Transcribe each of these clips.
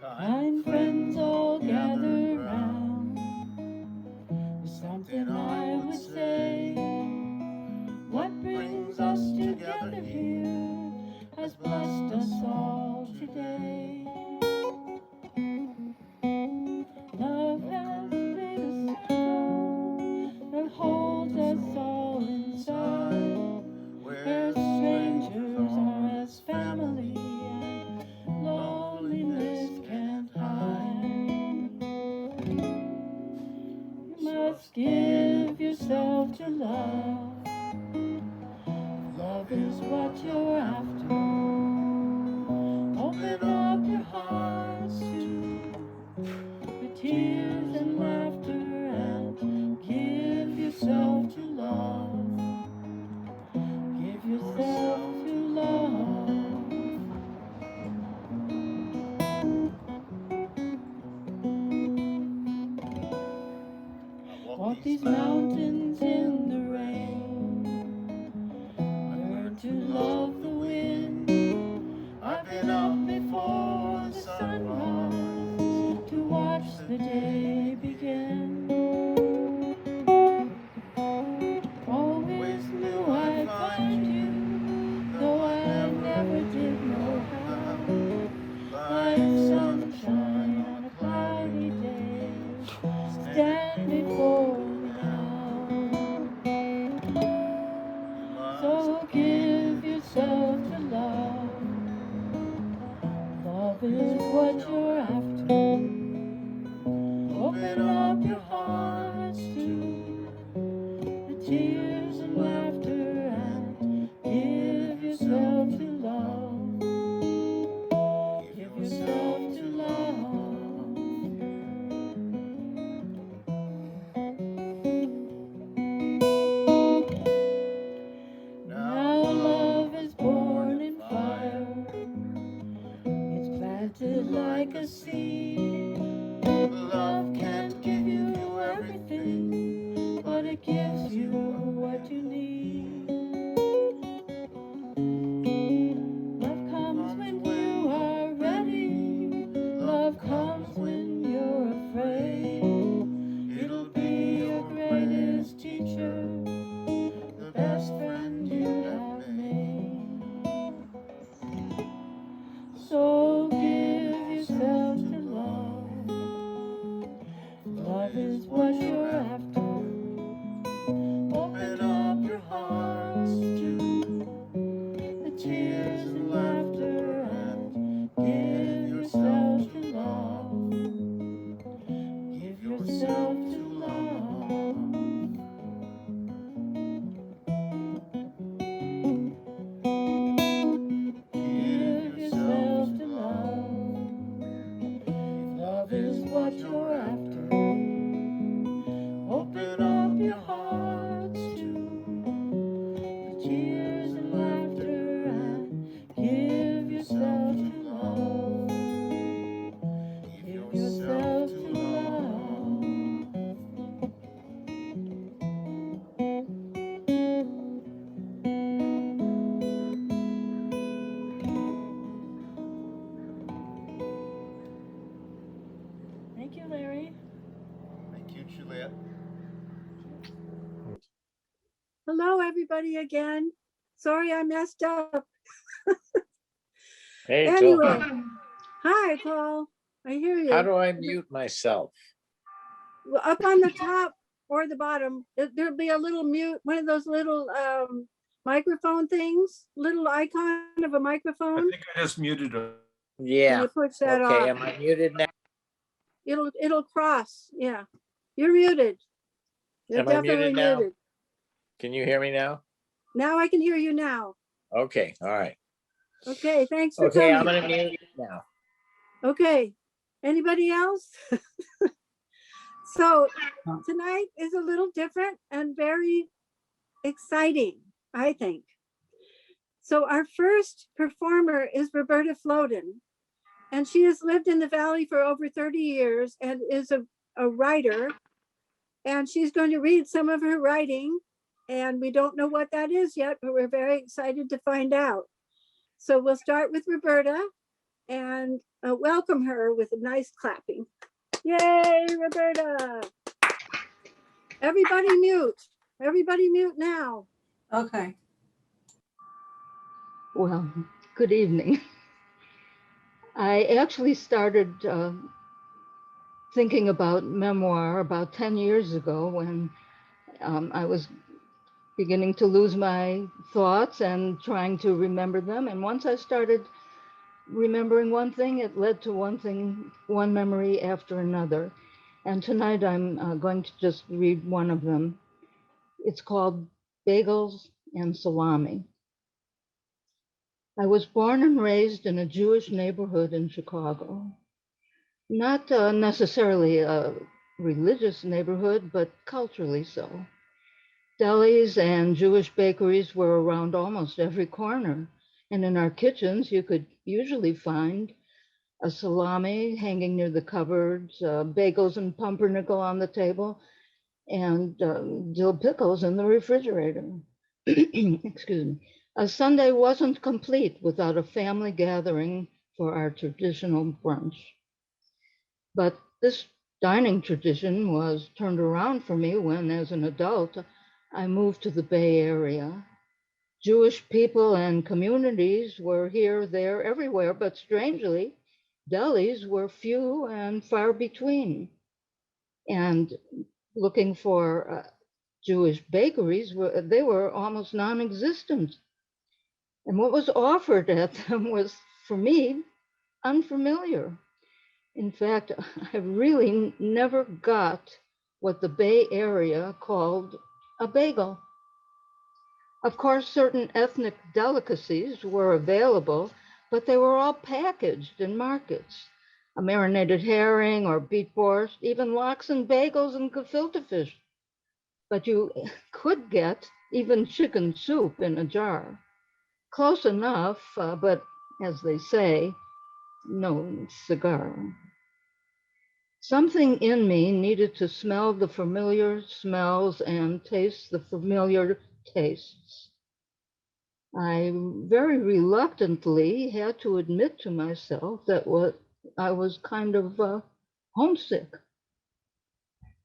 Kind friends all gather round. Something I would say. What brings us together here has blessed us all today. Love has made a circle that holds us all inside, where strangers are as family and loneliness can't hide. You must give yourself to love. Love is what you're after. Open up your hearts to the tears and laughter and give yourself to love. Give yourself to love. Walk these mountains in the rain. Learn to love the wind. I've been up before the sunrise to watch the day begin. Always knew I'd find you, though I never did know how. Like sunshine on a cloudy day, stand before me now. So give yourself to love. Love is what you're after. Open up your hearts to the tears and laughter and give yourself to love. Give yourself to love. Now love is born in fire. It's planted like a seed. Love can't give you everything, but it gives you what you need. Love comes when you are ready. Love comes when you're afraid. It'll be your greatest teacher, the best friend you have made. So give yourself to love. Love is what you're after. Open up your hearts to the tears and laughter and give yourself to love. Give yourself to love. Give yourself to love. Love is what you're after. Open up your hearts to the tears and laughter and give yourself to love. Give yourself to love. Thank you, Larry. Thank you, Juliette. Hello, everybody again. Sorry I messed up. Hey, Anyway, Jill, hi, Paul. I hear you. how do I mute myself? Well, up on the top or the bottom, there'll be a little mute, one of those little microphone things, little icon of a I microphone. think I just muted her. And Yeah, you push that okay, off. am I muted now? It'll cross. Yeah, you're muted. You're Am I definitely muted now? muted. Can you hear me now? Now I can hear you now. Okay, all right. Okay, thanks for Okay, I'm coming. gonna mute now. Okay, anybody else? So tonight is a little different and very exciting, I think. So our first performer is Roberta Floden, and she has lived in the Valley for over 30 years and is a writer and she's going to read some of her writing. And we don't know what that is yet, but we're very excited to find out. So we'll start with Roberta and welcome her with a nice clapping. Yay, Roberta. Everybody mute. Everybody mute now. Okay. Well, good evening. I actually started thinking about memoir about 10 years ago when I was beginning to lose my thoughts and trying to remember them. And once I started remembering one thing, it led to one thing, one memory after another. And tonight I'm going to just read one of them. It's called Bagels and Salami. I was born and raised in a Jewish neighborhood in Chicago. Not necessarily a religious neighborhood, but culturally so. Delis and Jewish bakeries were around almost every corner. And in our kitchens, you could usually find a salami hanging near the cupboards, bagels and pumpernickel on the table, and dill pickles in the refrigerator. Excuse me. A Sunday wasn't complete without a family gathering for our traditional brunch. But this dining tradition was turned around for me when, as an adult, I moved to the Bay Area. Jewish people and communities were here, there, everywhere, but strangely, delis were few and far between. And looking for Jewish bakeries, they were almost non-existent. And what was offered at them was, for me, unfamiliar. In fact, I really never got what the Bay Area called a bagel. Of course, certain ethnic delicacies were available, but they were all packaged in markets. A marinated herring or beet borscht, even lox and bagels and gefilte fish. But you could get even chicken soup in a jar. Close enough, but as they say, no cigar. Something in me needed to smell the familiar smells and taste the familiar tastes. I very reluctantly had to admit to myself that I was kind of homesick.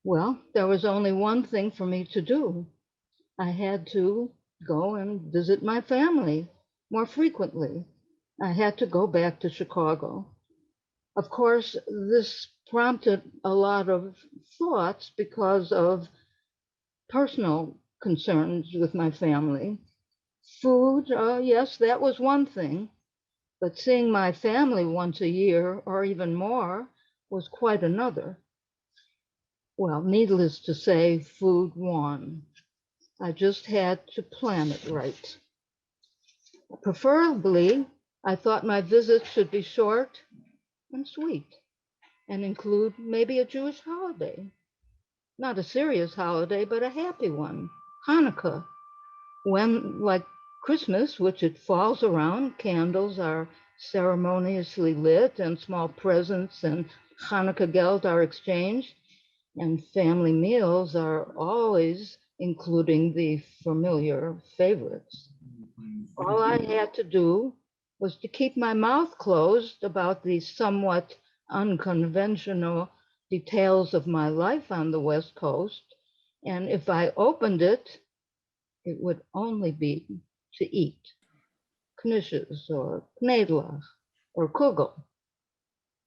Well, there was only one thing for me to do. I had to go and visit my family more frequently. I had to go back to Chicago. Of course, this prompted a lot of thoughts because of personal concerns with my family. Food, yes, that was one thing, but seeing my family once a year or even more was quite another. Well, needless to say, food won. I just had to plan it right. Preferably, I thought my visits should be short and sweet and include maybe a Jewish holiday. Not a serious holiday, but a happy one, Hanukkah, when, like Christmas, which it falls around, candles are ceremoniously lit and small presents and Hanukkah geld are exchanged, and family meals are always including the familiar favorites. All I had to do was to keep my mouth closed about the somewhat unconventional details of my life on the West Coast. And if I opened it, it would only be to eat. Knishes or knedlach or kugel.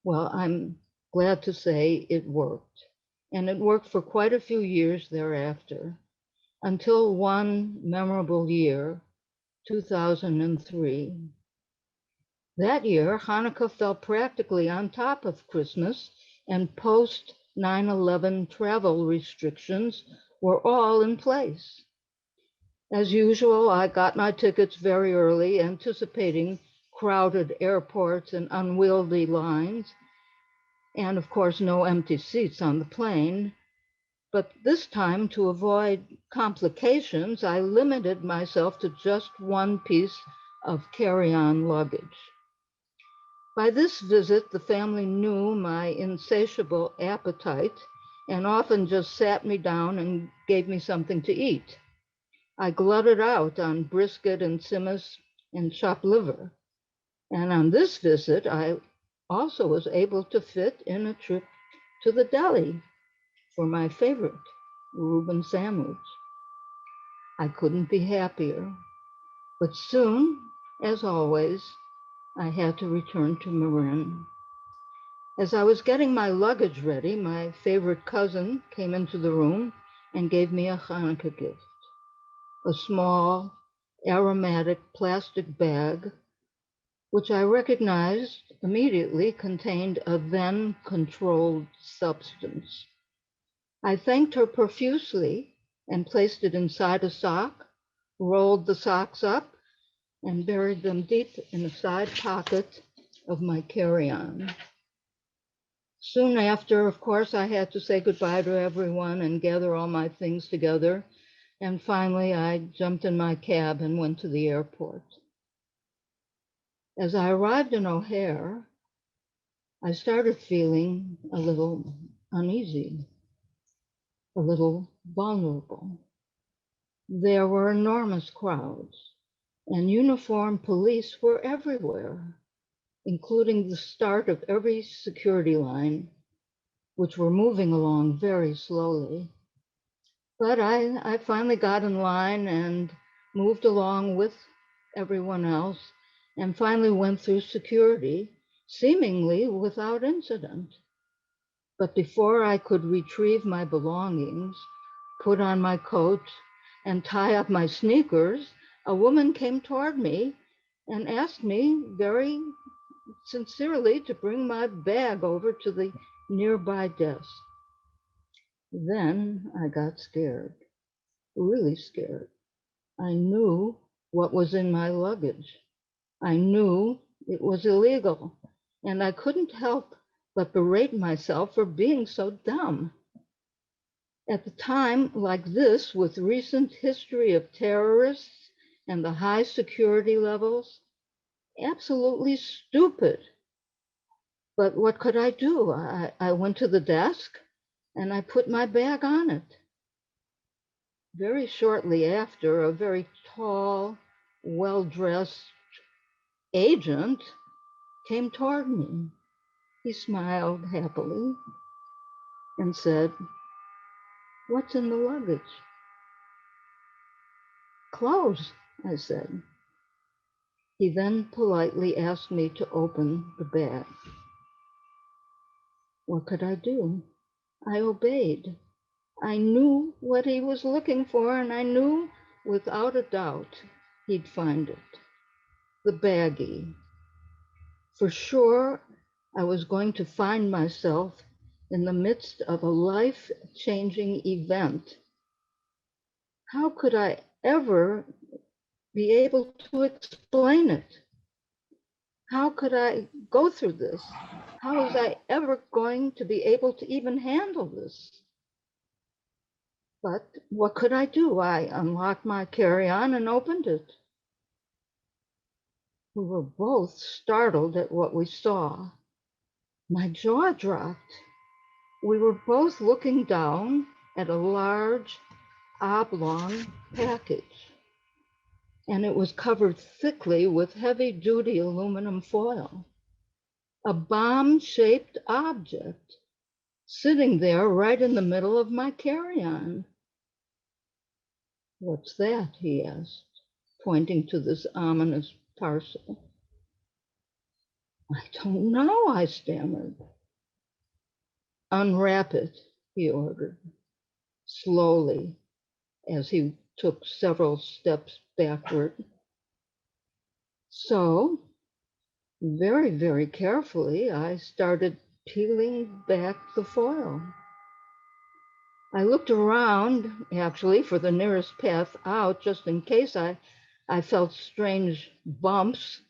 Well, I'm glad to say it worked. And it worked for quite a few years thereafter, until one memorable year, 2003. That year, Hanukkah fell practically on top of Christmas, and post 9/11 travel restrictions were all in place. As usual, I got my tickets very early, anticipating crowded airports and unwieldy lines, and of course, no empty seats on the plane. But this time, to avoid complications, I limited myself to just one piece of carry-on luggage. By this visit, the family knew my insatiable appetite and often just sat me down and gave me something to eat. I glutted out on brisket and simmus and chopped liver. And on this visit, I also was able to fit in a trip to the deli for my favorite Reuben sandwich. I couldn't be happier. But soon, as always, I had to return to Marin. As I was getting my luggage ready, my favorite cousin came into the room and gave me a Hanukkah gift, a small, aromatic plastic bag, which I recognized immediately contained a then controlled substance. I thanked her profusely and placed it inside a sock, rolled the socks up, and buried them deep in the side pocket of my carry-on. Soon after, of course, I had to say goodbye to everyone and gather all my things together. And finally, I jumped in my cab and went to the airport. As I arrived in O'Hare, I started feeling a little uneasy, a little vulnerable. There were enormous crowds, and uniformed police were everywhere, including the start of every security line, which were moving along very slowly. But I finally got in line and moved along with everyone else and finally went through security, seemingly without incident. But before I could retrieve my belongings, put on my coat, and tie up my sneakers, a woman came toward me and asked me very sincerely to bring my bag over to the nearby desk. Then I got scared, really scared. I knew what was in my luggage. I knew it was illegal, and I couldn't help but berate myself for being so dumb. At the time like this, with recent history of terrorists and the high security levels, absolutely stupid. But what could I do? I went to the desk and I put my bag on it. Very shortly after, a very tall, well-dressed agent came toward me. He smiled happily and said, "What's in the luggage?" "Clothes," I said. He then politely asked me to open the bag. What could I do? I obeyed. I knew what he was looking for, and I knew without a doubt he'd find it. The baggie. For sure, I was going to find myself in the midst of a life-changing event. How could I ever be able to explain it? How could I go through this? How was I ever going to be able to even handle this? But what could I do? I unlocked my carry-on and opened it. We were both startled at what we saw. My jaw dropped. We were both looking down at a large oblong package, and it was covered thickly with heavy-duty aluminum foil. A bomb-shaped object sitting there right in the middle of my carry-on. "What's that?" he asked, pointing to this ominous parcel. "I don't know," I stammered. "Unwrap it," he ordered, slowly, as he took several steps backward. So, very, very carefully, I started peeling back the foil. I looked around, actually, for the nearest path out, just in case I felt strange bumps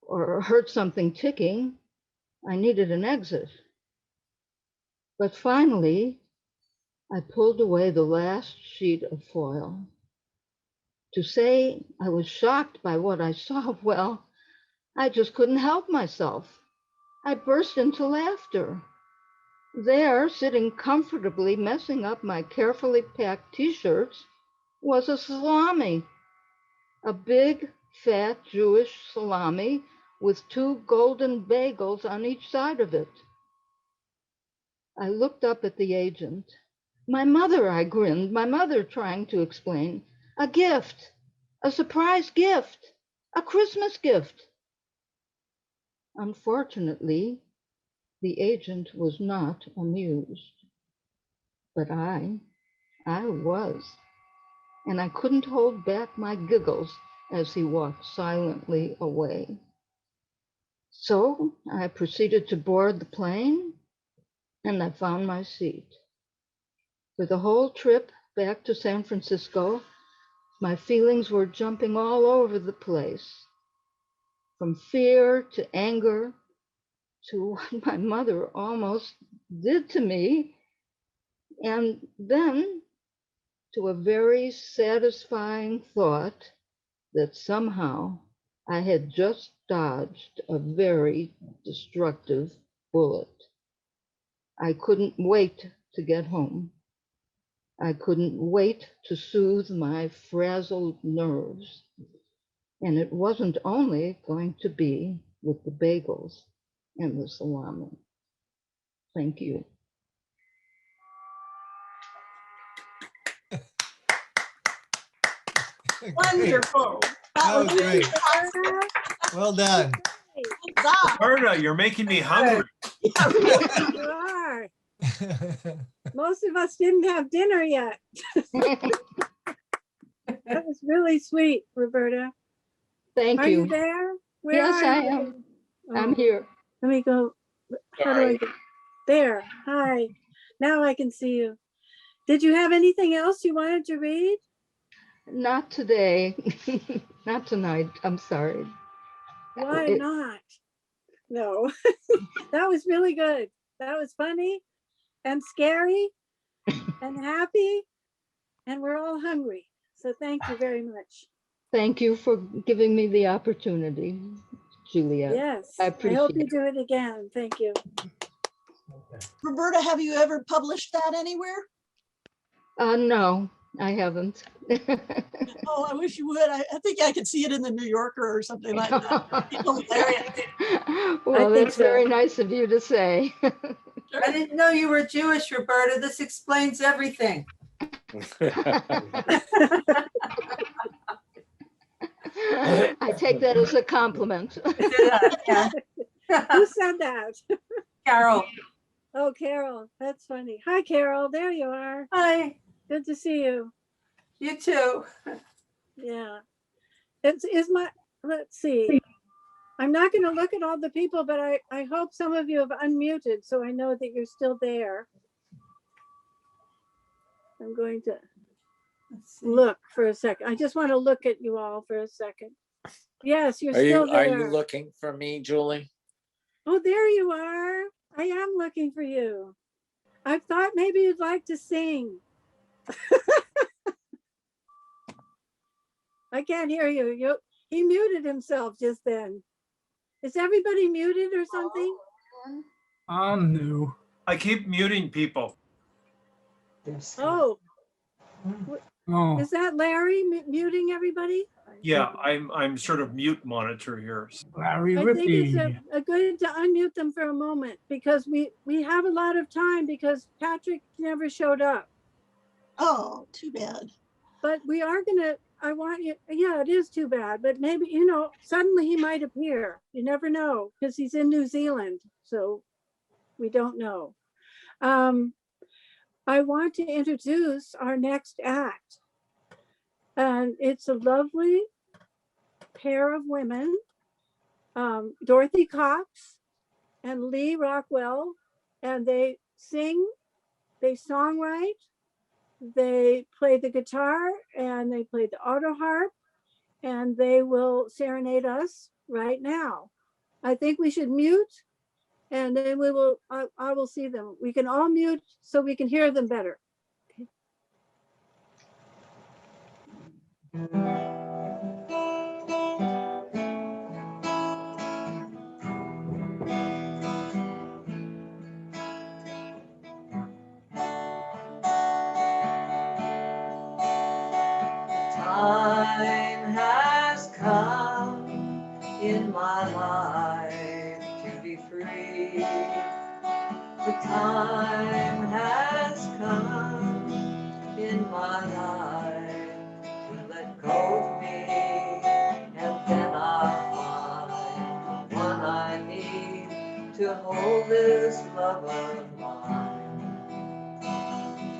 or heard something ticking. I needed an exit. But finally, I pulled away the last sheet of foil. To say I was shocked by what I saw, well, I just couldn't help myself. I burst into laughter. There, sitting comfortably, messing up my carefully packed t-shirts, was a salami, a big, fat Jewish salami with 2 golden bagels on each side of it. I looked up at the agent. My mother, I grinned, my mother trying to explain. A gift, a surprise gift, a Christmas gift. Unfortunately, the agent was not amused, but I was, and I couldn't hold back my giggles as he walked silently away. So I proceeded to board the plane, and I found my seat. For the whole trip back to San Francisco, my feelings were jumping all over the place, from fear to anger to what my mother almost did to me, and then to a very satisfying thought that somehow I had just dodged a very destructive bullet. I couldn't wait to get home. I couldn't wait to soothe my frazzled nerves. And it wasn't only going to be with the bagels and the salami. Thank you. Wonderful. That was great. Roberta. Well done. Good job. Roberta, you're making me hungry. Yeah, really. You are. Most of us didn't have dinner yet. That was really sweet, Roberta. Thank Are you. you there? Where Yes, are I you? am. Oh, I'm here. Let me go. How do I Sorry. get there? Hi. Now I can see you. Did you have anything else you wanted to read? Not today. Not tonight. I'm sorry. Why It- not? No, that was really good. That was funny and scary and happy, and we're all hungry. So thank you very much. Thank you for giving me the opportunity, Juliette. Yes, I I hope appreciate you it. do it again. Thank you. Roberta, have you ever published that anywhere? No, I haven't. Oh, I wish you would. I think I could see it in the New Yorker or something like that. People hilarious. Well, think that's so. very nice of you to say. I didn't know you were Jewish, Roberta. This explains everything. I take that as a compliment. Yeah. Who said that? Carol. Oh, Carol, that's funny. Hi, Carol. There you are. Hi. Good to see you. You too. Yeah. Let's see. I'm not going to look at all the people, but I hope some of you have unmuted so I know that you're still there. I'm going to look for a second. I just want to look at you all for a second. Yes, you're still Are there. you looking for me, Julie? Oh, there you are. I am looking for you. I thought maybe you'd like to sing. I can't hear you. He muted himself just then. Is everybody muted or something? I'm new. I keep muting people. Oh, Oh, is that Larry muting everybody? Yeah, I'm sort of mute monitor here. Larry I think it's Rippey. a good to unmute them for a moment because we have a lot of time because Patrick never showed up. Oh, too bad. But we are gonna, I want you, yeah, it is too bad, but maybe, suddenly he might appear. You never know because he's in New Zealand. So we don't know. I want to introduce our next act. And it's a lovely pair of women, Dorothy Cox and Lee Rockwell, and they sing, they songwrite, they play the guitar, and they play the auto harp, and they will serenade us right now. I think we should mute, and then I will see them. We can all mute so we can hear them better. time has come in my life to be free. The time has come in my life to let go of me, and then I'll find the one I need to hold this love of mine,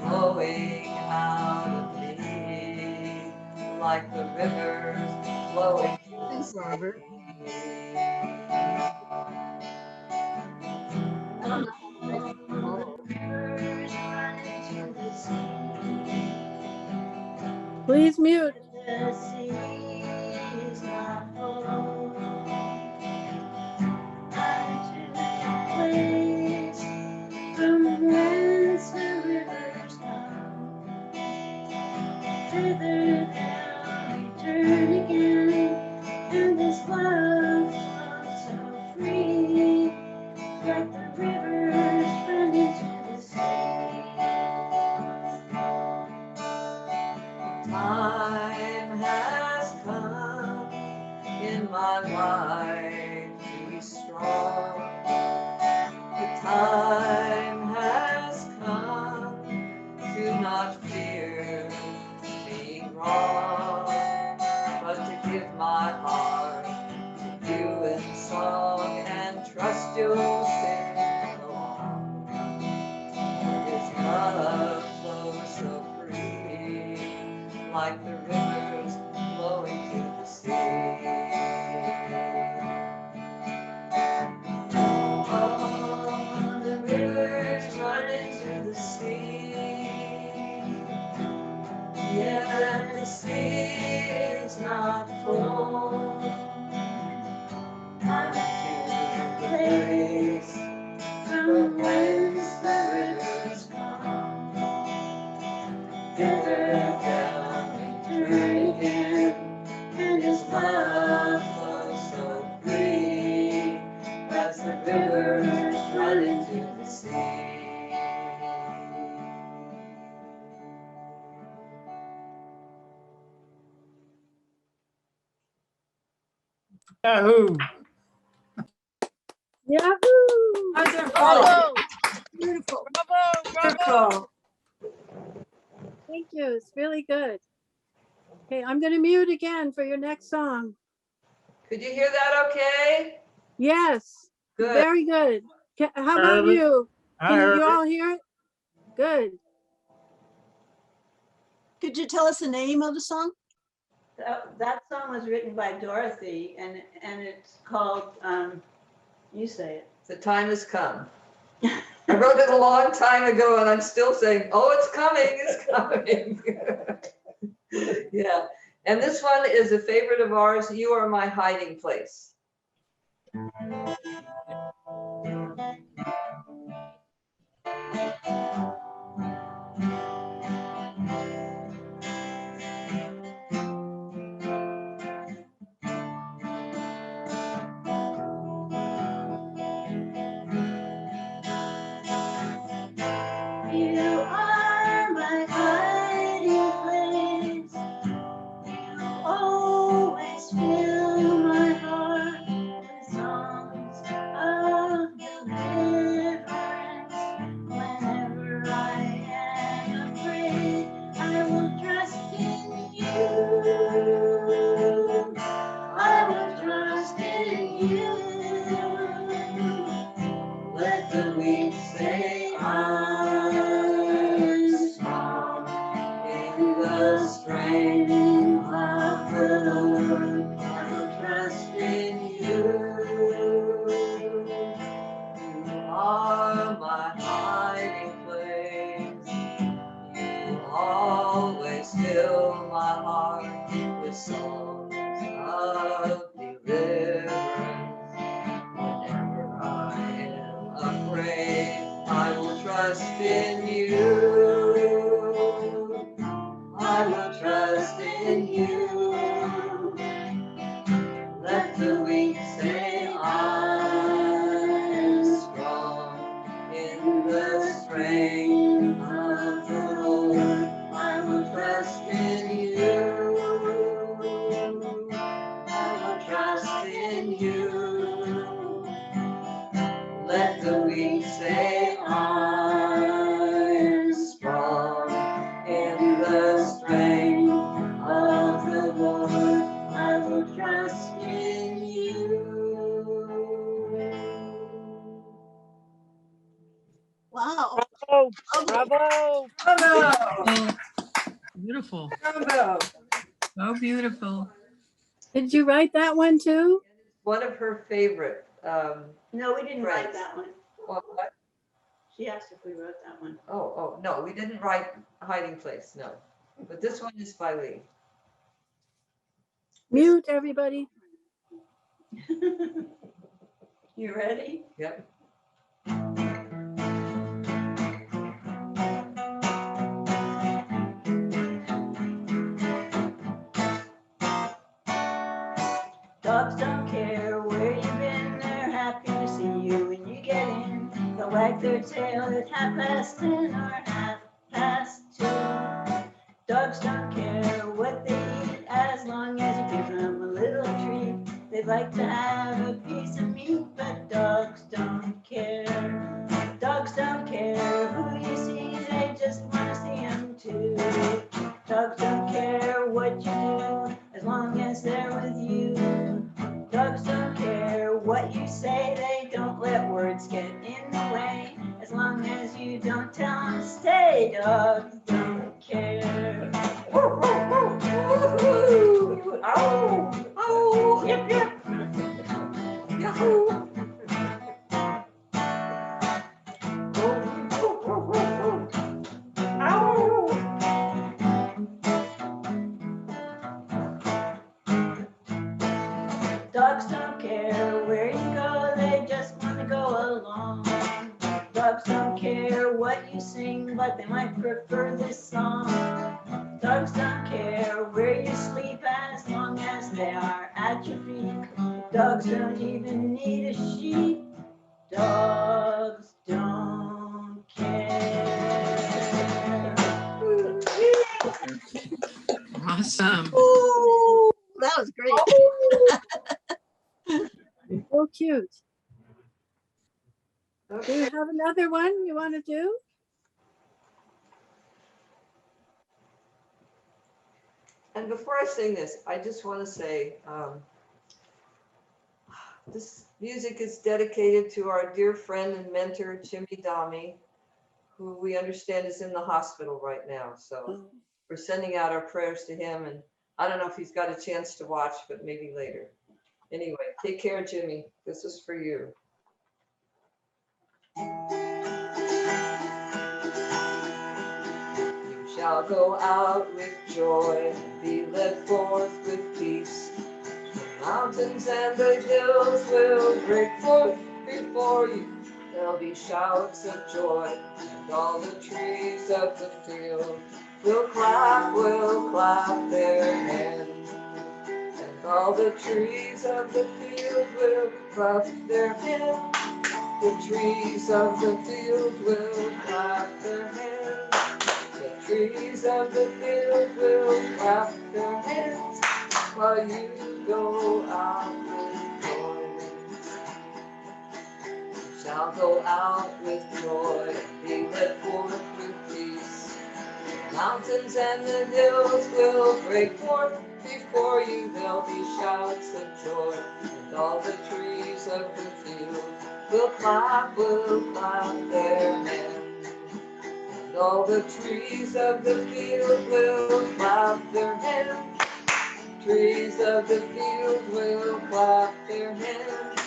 flowing out of me like the rivers flowing to the Thanks, Robert. sea. I don't know how to make it smaller. Rivers run into the sea. Please mute. The sea is not full. Unto the place from whence the rivers come. Thither they'll return again, and this love flows so free, like the rivers run into the sea. Time has come in my life to be strong. The time has come to not fear being wrong, but to give my heart to you in song and trust you'll sing along. His love flows so free, like the rivers flowing to the sea. Oh, the rivers run into the sea. Yeah, the sea is not full. Unto the place from whence the rivers come. Thither they'll return again, and his love flows so free, as the rivers run into the sea. Yahoo! Yahoo! Wonderful. Bravo. Beautiful. Wonderful. Thank you. It's really good. Okay, I'm going to mute again for your next song. Could you hear that okay? Yes, Good. very good. How about Heard it. you? I Can heard you it. all hear it? Good. Could you tell us the name of the song? That song was written by Dorothy, and it's called, you say it. The time has come. I wrote it a long time ago, and I'm still saying, oh, it's coming, it's coming. Yeah, and this one is a favorite of ours, You Are My Hiding Place. You are my hiding place. You always fill my heart with songs of deliverance. Whenever I am afraid, I will trust in you. I will trust in you. Let the weak say I'm strong in the strength of the Lord. I will trust in you. You are my hiding place. You always fill my heart with songs of deliverance. Whenever I am afraid, I will trust in you. I will trust in you. Let the weak say I'm strong in the strength of the Lord. I will trust in you. we say I'm strong in the strength of the Lord. I will trust in you. Wow. Oh, Lovely. bravo. Bravo! Beautiful. Bravo! So beautiful. Did you write that one too? One of her favorite. No, we didn't write Friends. that one. What? She asked if we wrote that one. Oh, no, we didn't write Hiding Place, no. But this one is by Lee. Mute, everybody. You ready? Yep. Dogs don't care where you've been, they're happy to see you when you get in. They'll wag their tail at 10:30 or 2:30. Dogs don't care what they eat as long as you give them a little treat. They'd like to have a piece of meat, but dogs don't care. Dogs don't care who you see, they just want to see them too. Dogs don't care what you do as long as they're with you. Dogs don't care what you say, they don't let words get in the way. As long as you don't tell them to stay, dogs don't care. Woo, woo, woo, woo, woo. Ow, ow, yip, yip. Yahoo. Woo, woo, woo, woo, woo. Ow. Dogs don't care where you go, they just want to go along. Dogs don't care what you sing, but they might prefer this song. Dogs don't care where you sleep as long as they are at your feet. Dogs don't even need a sheet. Dogs don't care. Awesome. Ooh, that was great. So cute. Do Okay. you have another one you want to do? And before I sing this, I just want to say, this music is dedicated to our dear friend and mentor, Jimmy Dami, who we understand is in the hospital right now. So we're sending out our prayers to him, and I don't know if he's got a chance to watch, but maybe later. Anyway, take care, Jimmy. This is for you. You shall go out with joy, be led forth with peace. The mountains and the hills will break forth before you. There'll be shouts of joy, and all the trees of the field will clap their hands. And all the trees of the field will clap their hands. The trees of the field will clap their hands. The trees of the field will clap their hands while you go out with joy. You shall go out with joy and be led forth with peace. The mountains and the hills will break forth before you. There'll be shouts of joy, and all the trees of the field will clap their hands. And all the trees of the field will clap their hands. Trees of the field will clap their hands.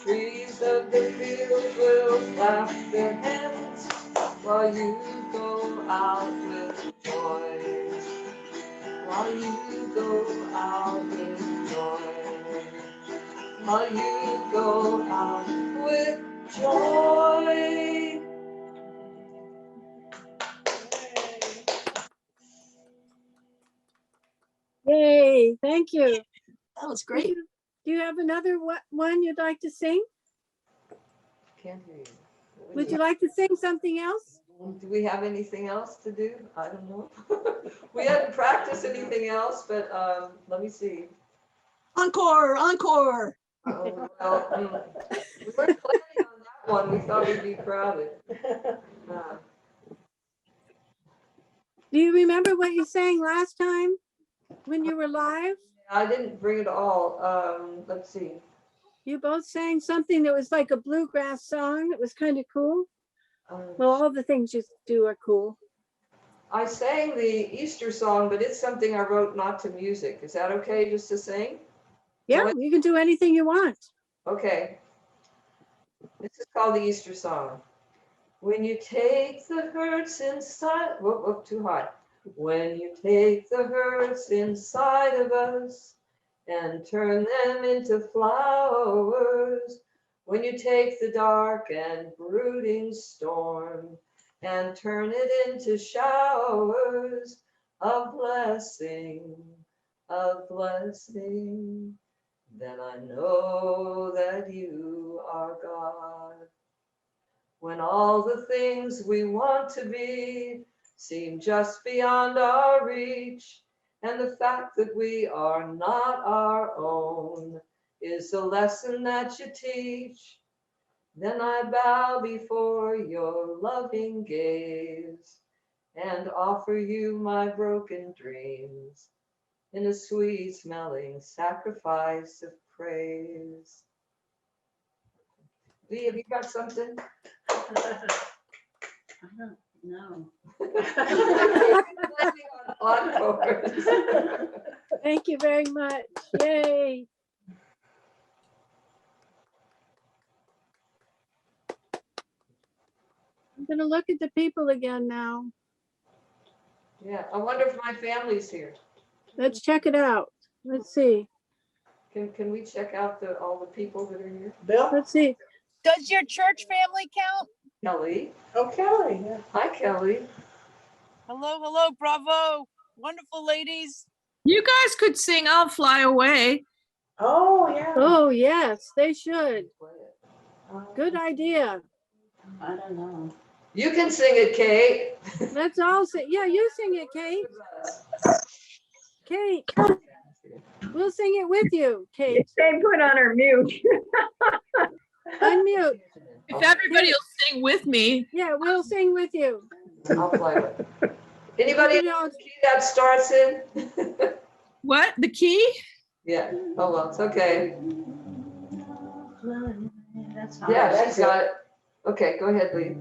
Trees of the field will clap their hands while you go out with joy. While you go out with joy. While you go out with joy. Yay, thank you. That was Do great. you have another one you'd like to sing? Can't hear you. Would you like to sing something else? Do we have anything else to do? I don't know. We hadn't practiced anything else, but let me see. Encore, encore. Well, we weren't planning on that One, we thought we'd be crowded. Uh, Do you remember what you sang last time when you were live? I didn't bring it all. Let's see. You both sang something that was like a bluegrass song. It was kind of cool. Well, all the things you do are cool. I sang the Easter song, but it's something I wrote not to music. Is that okay just to sing? Yeah, you can do anything you want. Okay. This is called the Easter song. When you take the hurts inside, whoop, whoop, too high. When you take the hurts inside of us and turn them into flowers, when you take the dark and brooding storm and turn it into showers of blessing, then I know that you are God. When all the things we want to be seem just beyond our reach, and the fact that we are not our own is the lesson that you teach, then I bow before your loving gaze and offer you my broken dreams in a sweet smelling sacrifice of praise. Lee, have you got something? No. Encores. Thank you very much. Yay. I'm gonna look at the people again now. Yeah, I wonder if my family's here. Let's check it out. Let's see. Can we check out all the people that are here? Bill? Let's see. Does your church family count? Kelly. Oh, Kelly, yeah. Hi, Kelly. Hello, hello, bravo. Wonderful ladies. You guys could sing I'll Fly Away. Oh, yeah. Oh, yes, they should. Good idea. I don't know. You can sing it, Kate. Let's all sing. Yeah, you sing it, Kate. Kate. We'll sing it with you, Kate. They put on her mute. Unmute. If everybody will sing with me. Yeah, we'll sing with you. I'll play it. Anybody know what key that starts in? What? The key? Yeah. Oh, well, it's okay. That's Yeah, she's got it. Okay, go ahead, Lee.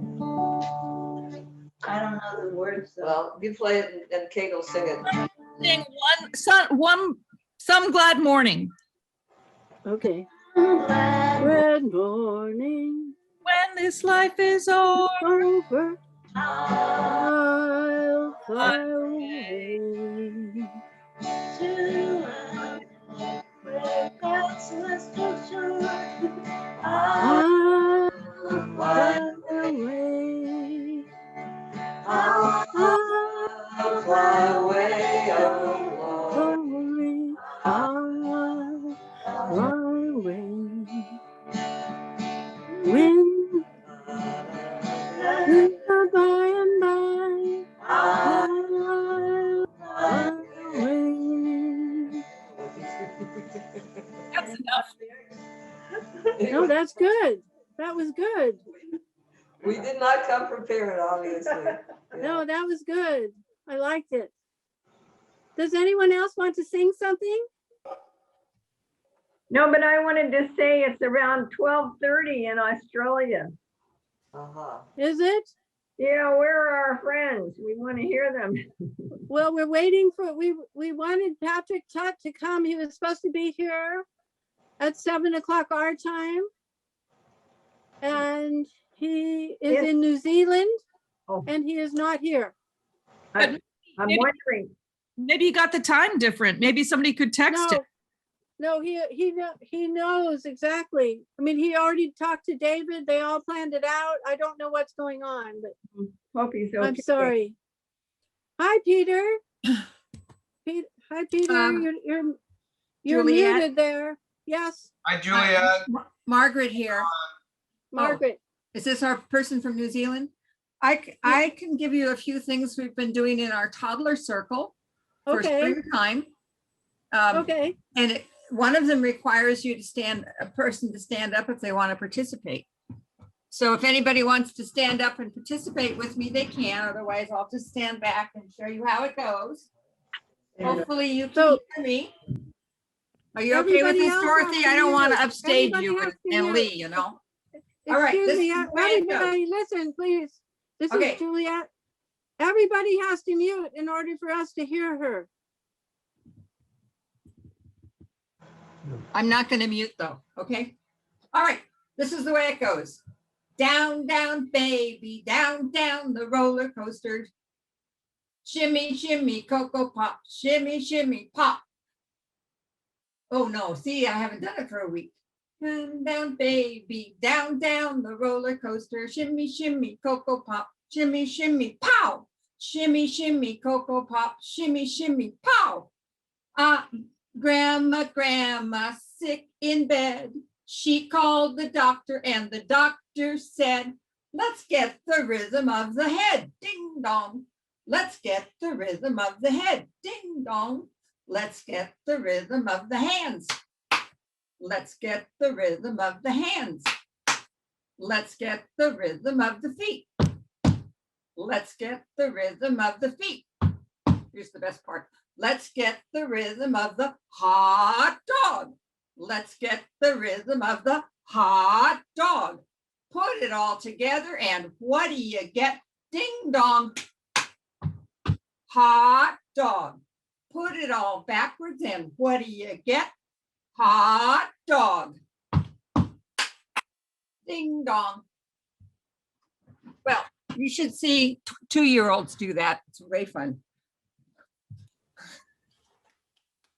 I don't know the words though. Well, you play it and Kate will sing it. Sing Some Glad Morning. Okay. Good morning. When this life is over, I'll fly away To where God's celestial shore, I'll fly away. I'll fly away, oh Lord. Lonely, I'll fly away. When by and by, I'll fly away. that's enough. No, that's good. That was good. We did not come prepared, obviously. No, that was good. I liked it. Does anyone else want to sing something? No, but I wanted to say it's around 12:30 in Australia. Uh-huh. Is it? Yeah, where are our friends? We want to hear them. Well, we're waiting for, we wanted Patrick Tutt to come. He was supposed to be here at 7 o'clock our time. And he is Yes. in New Zealand Oh. and he is not here. I'm Maybe- wondering. Maybe you got the time different. Maybe somebody could text No, it. no, he knows exactly. I mean, he already talked to David. They all planned it out. I don't know what's going on, but Hope he's okay. I'm sorry. Hi, Peter. Hi, Peter. You're Juliette? muted there. Yes, Hi, Juliette. Margaret here. Margaret. Is this our person from New Zealand? I can give you a few things we've been doing in our toddler circle for Okay. springtime. Okay. And one of them requires you to a person to stand up if they want to participate. So if anybody wants to stand up and participate with me, they can. Otherwise, I'll just stand back and show you how it goes. Hopefully you can hear me. Are you okay with Everybody this, else Dorothy? has to I don't want to mute. upstage Everybody you has to and mute. Lee, you know? All right, Excuse this me, is the way it goes. everybody listen, please. This Okay. is Juliette. Everybody has to mute in order for us to hear her. I'm not going to mute though, okay? All right, this is the way it goes. Down, down, baby, down, down the roller coaster. Shimmy, shimmy, cocoa pop, shimmy, shimmy, pop. Oh no, see, I haven't done it for a week. Down, down, baby, down, down the roller coaster. Shimmy, shimmy, cocoa pop, shimmy, shimmy, pow. Shimmy, shimmy, cocoa pop, shimmy, shimmy, pow. Grandma, sick in bed. She called the doctor and the doctor said, let's get the rhythm of the head. Ding dong. Let's get the rhythm of the head. Ding dong. Let's get the rhythm of the hands. Let's get the rhythm of the hands. Let's get the rhythm of the feet. Let's get the rhythm of the feet. Here's the best part. Let's get the rhythm of the hot dog. Let's get the rhythm of the hot dog. Put it all together and what do you get? Ding dong. Hot dog. Put it all backwards and what do you get? Hot dog. Ding dong. Well, you should see 2-year-olds do that. It's way fun.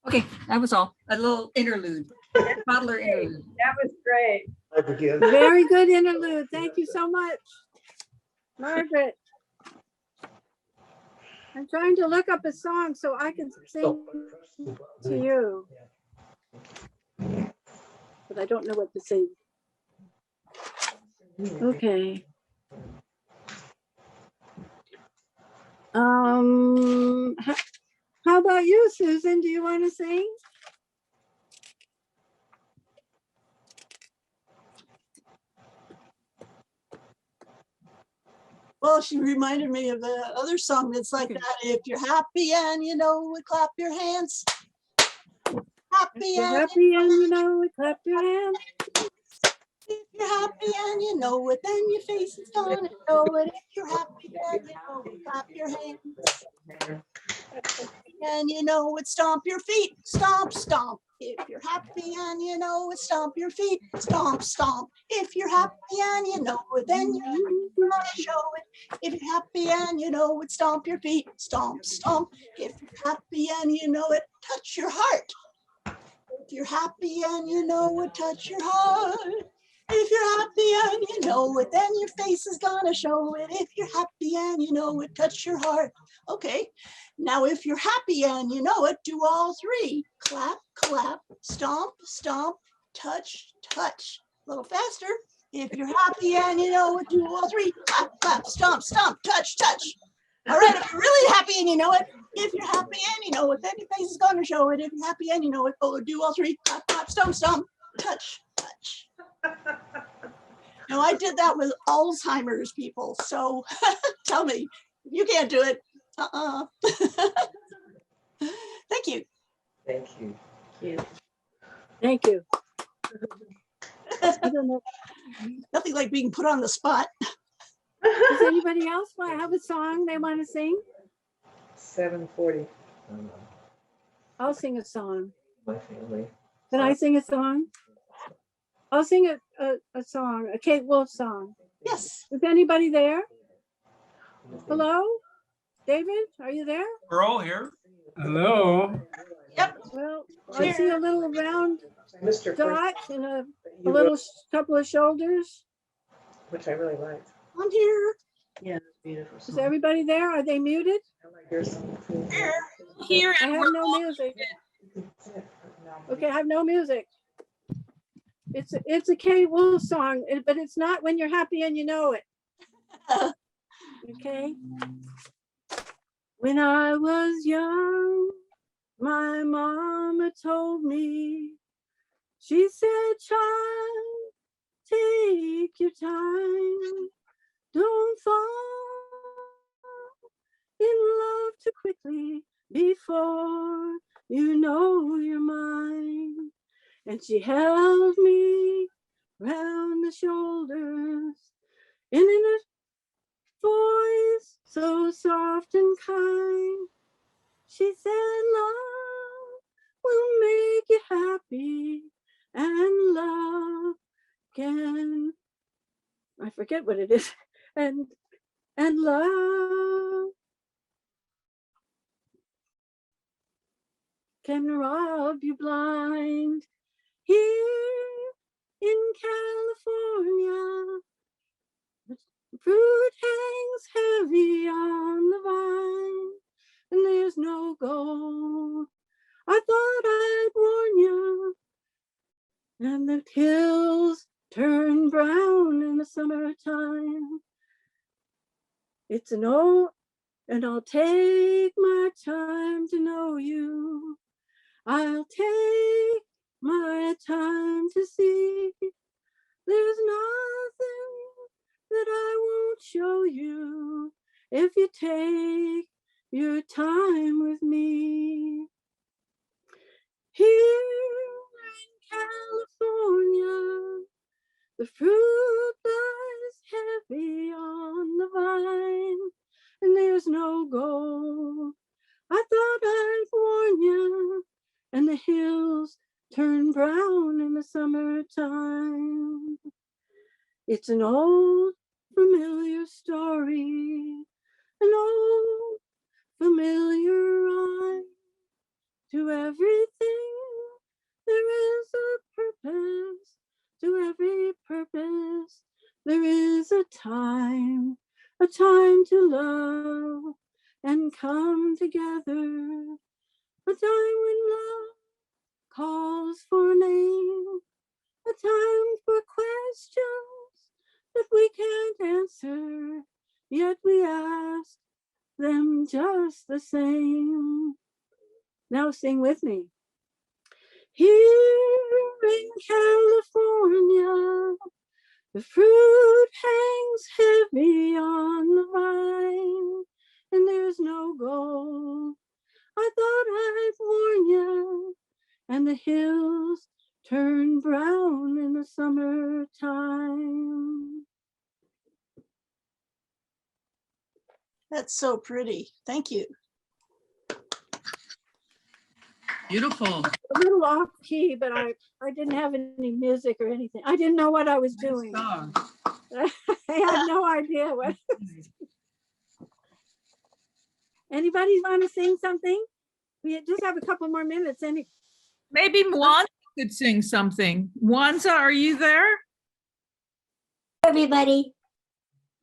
Okay, that was all. A little interlude. Toddler interlude. That was great. Very good interlude. Thank you so much, Margaret. I'm trying to look up a song so I can sing to you. But I don't know what to sing. Okay. How about you, Susan? Do you want to sing? Well, she reminded me of the other song that's like that. If you're happy and you know it, clap your hands. Happy If you're and happy and you know it, clap your hands. if you're happy and you know it, then your face is gonna show it. If you're happy and you know it, clap your hands. And you know it, stomp your feet, stomp, stomp. If you're happy and you know it, stomp your feet, stomp, stomp. If you're happy and you know it, then you're gonna show it. If you're happy and you know it, stomp your feet, stomp, stomp. If you're happy and you know it, touch your heart. If you're happy and you know it, touch your heart. If you're happy and you know it, then your face is gonna show it. If you're happy and you know it, touch your heart. Okay, now if you're happy and you know it, do all three. Clap, clap, stomp, stomp, touch, touch. A little faster. If you're happy and you know it, do all three. Clap, clap, stomp, stomp, touch, touch. All right, if you're really happy and you know it, if you're happy and you know it, then your face is gonna show it. If you're happy and you know it, do all three. Clap, clap, stomp, stomp, touch, touch. Now I did that with Alzheimer's people, so tell me, you can't do it. Thank you. Thank you. Thank you. I don't know. Nothing like being put on the spot. Does anybody else want to have a song they want to sing? 7:40. I'll sing a song. My family. Can I sing a song? I'll sing a song, a Kate Wolf song. Yes. Is anybody there? Hello? David, are you there? We're all here. Hello. Yep. Well, I see a little round Mr. dot and a little couple of shoulders. Which I really liked. I'm here. Yeah, beautiful. Is everybody there? Are they muted? I like your song too. Here I and have we're no music. Okay, I have no music. It's a Kate Wolf song, but it's not When You're Happy and You Know It. Okay. When I was young, my mama told me, she said, child, take your time. Don't fall in love too quickly before you know you're mine. And she held me round the shoulders, and in a voice so soft and kind, she said, love will make you happy, and love can, I forget what it is, and love can rob you blind. Here in California, the fruit hangs heavy on the vine, and there's no gold. I thought I'd warn you, and the hills turn brown in the summertime. It's an old, and I'll take my time to know you. I'll take my time to see. There's nothing that I won't show you if you take your time with me. Here in California, the fruit lies heavy on the vine, and there's no gold. I thought I'd warn you, and the hills turn brown in the summertime. It's an old familiar story, an old familiar rhyme. To everything there is a purpose, to every purpose there is a time to love and come together, a time when love calls for a name, a time for questions that we can't answer, yet we ask them just the same. Now sing with me. Here in California, the fruit hangs heavy on the vine, and there's no gold. I thought I'd warn you, and the hills turn brown in the summertime. That's so pretty. Thank you. Beautiful. A little off key, but I didn't have any music or anything. I didn't know what I was doing. I had no idea what. Anybody want to sing something? We just have a couple more minutes. Maybe Mwanza could sing something. Mwanza, are you there? Everybody.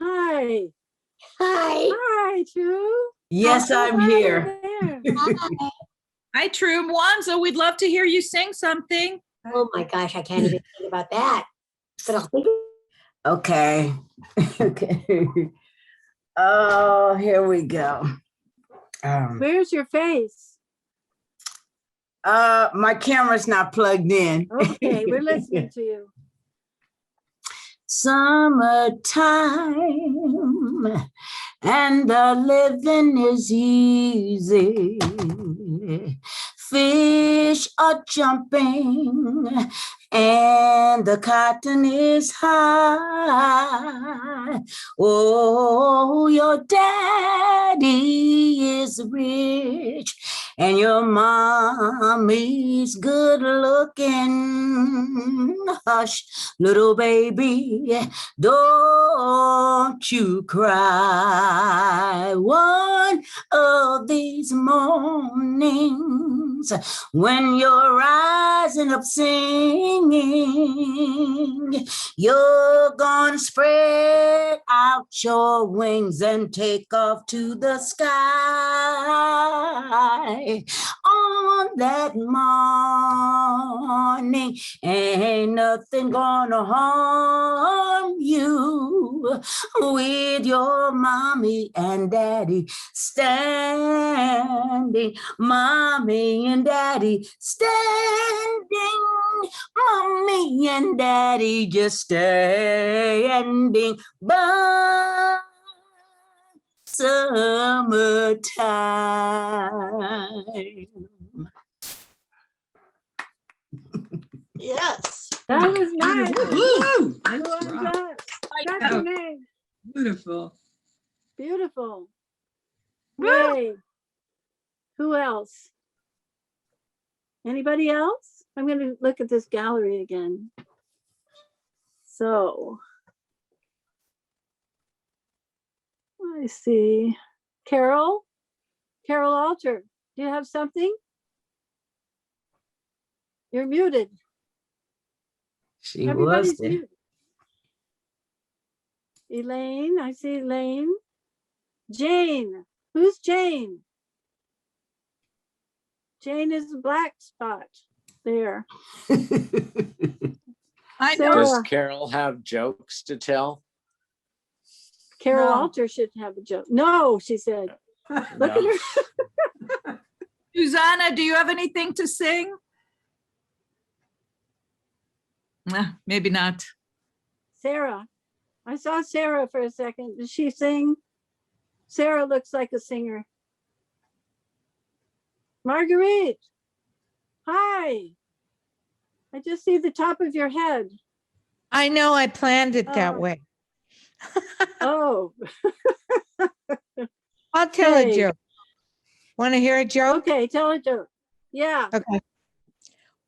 Hi. Hi. Hi, True. Yes, I'm here. Hi. Hi, True. Mwanza, we'd love to hear you sing something. Oh my gosh, I can't even think about that. But I'll think. Okay. Okay. Oh, here we go. Where's your face? My camera's not plugged in. Okay, we're listening to you. Summertime and the living is easy. Fish are jumping and the cotton is high. Oh, your daddy is rich and your mommy's good looking. Hush, little baby, don't you cry. One of these mornings when you're rising up singing, you're gonna spread out your wings and take off to the sky. on that morning. Ain't nothing gonna harm you with your mommy and daddy standing. Mommy and daddy standing. Mommy and daddy just standing by summertime. Yes. That was nice. Woo! Who was that? That's your name. Beautiful. Beautiful. Yay. Who else? Anybody else? I'm going to look at this gallery again. So I see Carol Alter. Do you have something? You're muted. She Everybody's was there. muted. Elaine, I see Elaine. Jane, who's Jane? Jane is a black spot there. I know. Sarah. Does Carol have jokes to tell? Carol No. Alter should have a joke. No, she said. Look at No. her. Susanna, do you have anything to sing? Nah, maybe not. Sarah. I saw Sarah for a second. Did she sing? Sarah looks like a singer. Marguerite. Hi. I just see the top of your head. I know, I planned it that Oh. way. Oh. I'll tell a Okay. joke. Want to hear a joke? Okay, tell a joke. Yeah. Okay.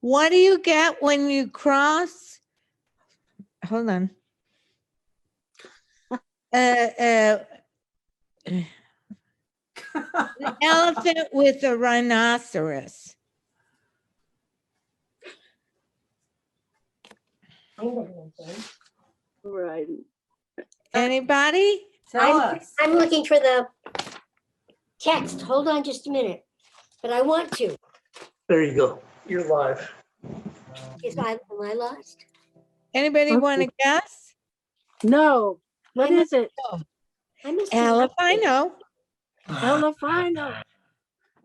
What do you get when you cross? Hold on. An elephant with a rhinoceros. Right. Anybody? Tell us. I'm looking for the text. Hold on just a minute. But I want to. There you go. You're live. Am I lost? Anybody want to guess? No. What I is it? I must Elefino. Elefino.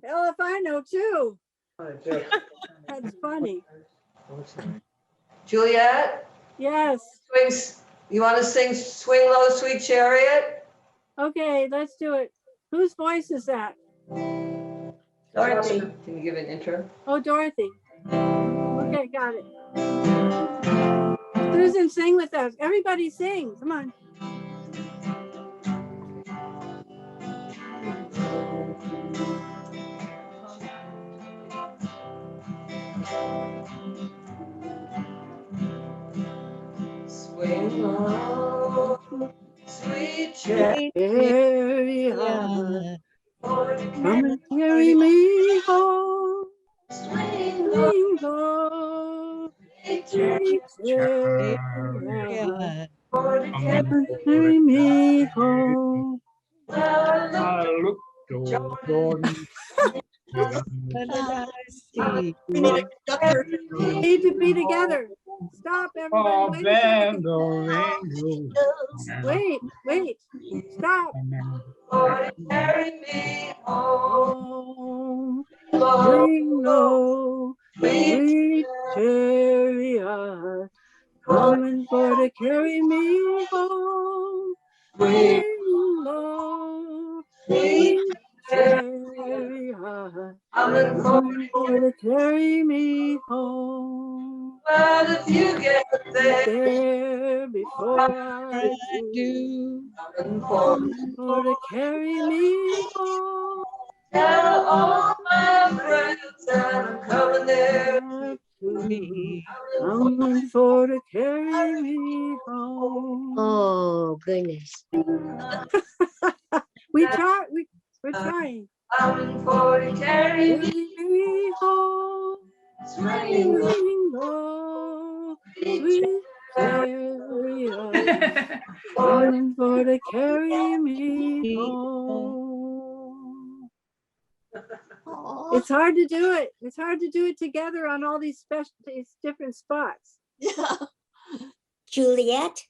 Elefino too. That's funny. Juliette, Yes. you want to sing Swing Low, Sweet Chariot? Okay, let's do it. Whose voice is that? Dorothy. Can you give an intro? Oh, Dorothy. Okay, got it. Susan, sing with us. Everybody sing. Come on. Swing low, sweet chariot. Chariot, come and carry me home. Swing low, Swing low, sweet sweet chariot. chariot, For to come carry and carry me home. well, Jordan. What did I see? We need a conductor. We need to be together. Stop, everybody. Wait a second. Wait. Stop. for to carry me home. Swing low, sweet chariot, coming for to carry me home. Swing low, sweet chariot, coming for to carry me home. Well, if you get There before I do, coming for to carry me home. tell all my friends that I'm coming there. Coming for to carry me home. Oh, goodness. We're trying. Coming for to carry me home. Swing low, sweet chariot, coming for to carry me home. It's hard to do it. It's hard to do it together on all these different spots. Yeah. Juliette,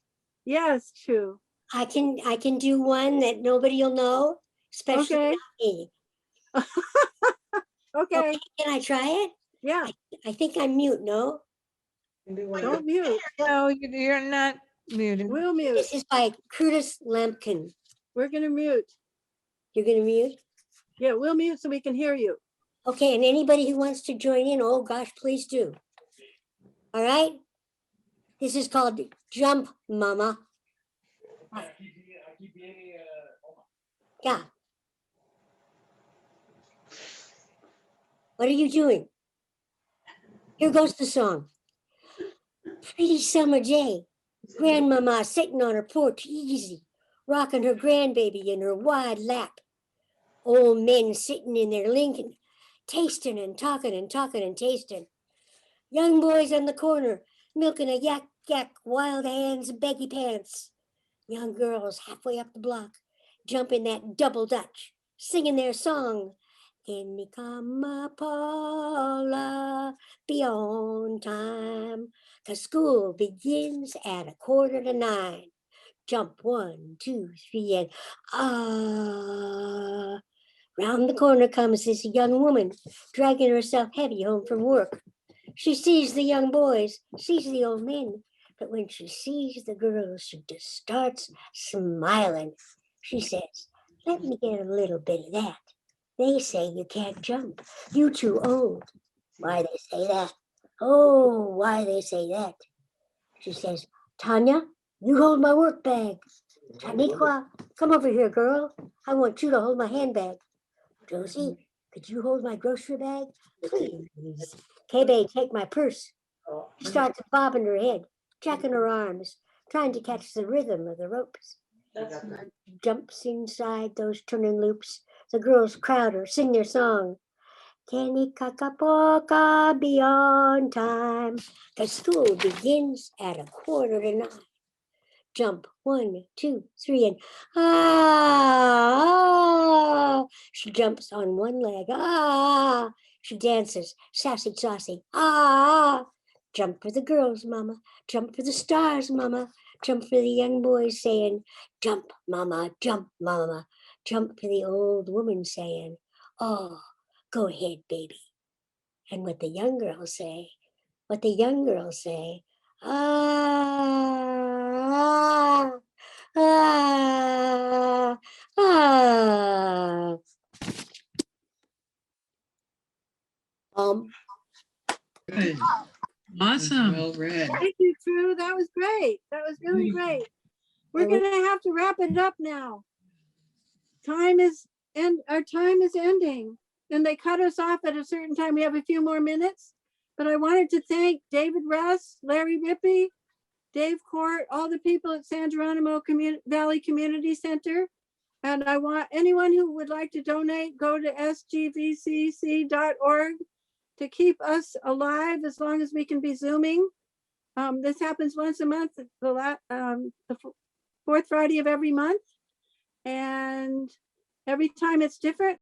Yes, true. I can do one that nobody will know, especially Okay. not me. Okay. Can I try it? Yeah. I think I'm mute, no? Don't mute. No, you're not muted. We'll mute. This is by Curtis Lampkin. We're gonna mute. You're gonna mute? Yeah, we'll mute so we can hear you. Okay, and anybody who wants to join in, oh gosh, please do. All right? This is called Jump, Mama. Yeah. What are you doing? Here goes the song. Pretty summer day. Grandmama sitting on her porch easy, rocking her grandbaby in her wide lap. Old men sitting in their Lincoln, tasting and talking and talking and tasting. Young boys on the corner, milking a yak, wild hands, baggy pants. Young girls halfway up the block, jumping that double dutch, singing their song. Kenikama Paula, be on time, 'cause school begins at 8:45. Jump 1, 2, 3, and ah. Round the corner comes this young woman, dragging herself heavy home from work. She sees the young boys, sees the old men, but when she sees the girls, she just starts smiling. She says, let me get a little bit of that. They say you can't jump. You too old. Why they say that? Oh, why they say that? She says, Tanya, you hold my work bag. Taniqua, come over here, girl. I want you to hold my handbag. Josie, could you hold my grocery bag? Please. K-Bay, take my purse. She starts bobbing her head, jacking her arms, trying to catch the rhythm of the ropes. Jumps inside those turning loops. The girls crowd her, sing their song. Kenny Kakapoka, be on time, 'cause school begins at 8:45. Jump 1, 2, 3, and ah! She jumps on one leg. Ah! She dances, sassy, saucy. Ah! Jump for the girls, mama. Jump for the stars, mama. Jump for the young boys saying, jump, mama, jump, mama. Jump for the old woman saying, oh, go ahead, baby. And what the young girls say, ah, ah, ah. Good. Awesome. Well read. Thank you, True. That was great. That was really great. We're gonna have to wrap it up now. Our time is ending, and they cut us off at a certain time. We have a few more minutes, but I wanted to thank David Russ, Larry Rippey, Dave Court, all the people at San Geronimo Valley Community Center. And I want anyone who would like to donate, go to sgvcc.org to keep us alive as long as we can be Zooming. This happens once a month, the fourth Friday of every month. And every time it's different.